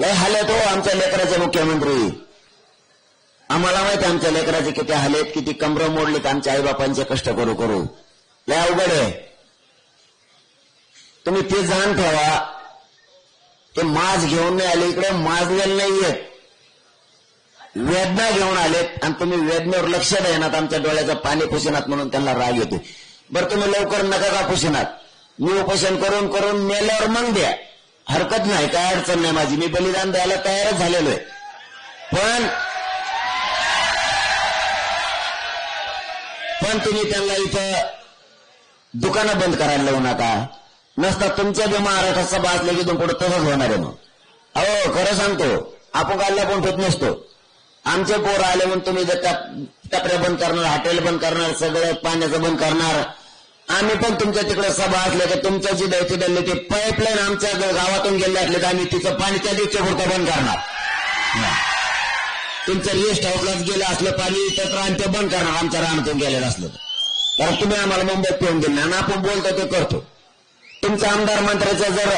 लय हालेत हो आमच्या लेकराचे मुख्यमंत्री. आम्हाला माहिती आमच्या लेकराचे किती हालेत, किती कमरं मोडलेत आमच्या आईबापांचे कष्ट करू करू. लय अवघड आहे. तुम्ही ते जाण ठेवा. ते माज घेऊन नाही आले इकडे, माजलेले नाहीयेत, वेदना घेऊन आलेत आणि तुम्ही वेदनेवर लक्ष देणार, आमच्या डोळ्याचं पाणी पुसिनात म्हणून त्यांना राग येतो. बरं तुम्ही लवकर नका का पुसिनात, मी उपोषण करून करून मेल्यावर मग द्या, हरकत नाही, काय अडचण नाही माझी, मी बलिदान द्यायला तयारच झालेलो आहे. पण तुम्ही त्यांना इथं दुकानं बंद करायला लावू नका. नसता तुमच्या बी महाराष्ट्रात सभा असल्या की पुढे तसंच होणार आहे. मग अहो खरं सांगतो, आपण काढल्या पण ठेवत नसतो. आमचे पोरं आले म्हणून तुम्ही जर टपऱ्या बंद करणार, हॉटेल बंद करणार, सगळं पाण्याचं बंद करणार. आम्ही पण तुमच्या तिकडे सभा असल्या की तुमच्या जी द्यायची दिली ते पाईपलाईन आमच्या गावातून गेले असले तर आम्ही तिचं पाणी त्या दिवशी पुरतं बंद करणार. तुमचं रेस्ट हाऊसलाच गेलं असलं पाणी तर आम्ही ते बंद करणार, आमच्या रानातून गेलेलं असलं तर. कारण तुम्ही आम्हाला मुंबईत पिऊन दिलं आणि आपण बोलतो ते करतो. तुमच्या आमदार मंत्र्याच्या जर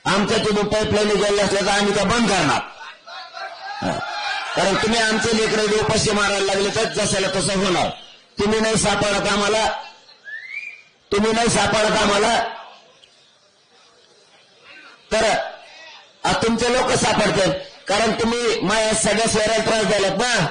आमच्या तिथून पाईपलाईन गेले असल्या तर आम्ही त्या बंद करणार. कारण तुम्ही आमचे लेकरं उपाशी मारायला लागले तर जसायला तसं होणार. तुम्ही नाही सापडत आम्हाला, तर तुमचे लोक सापडतात. कारण तुम्ही माझ्या सगळ्या शहराला त्रास द्यायलात ना.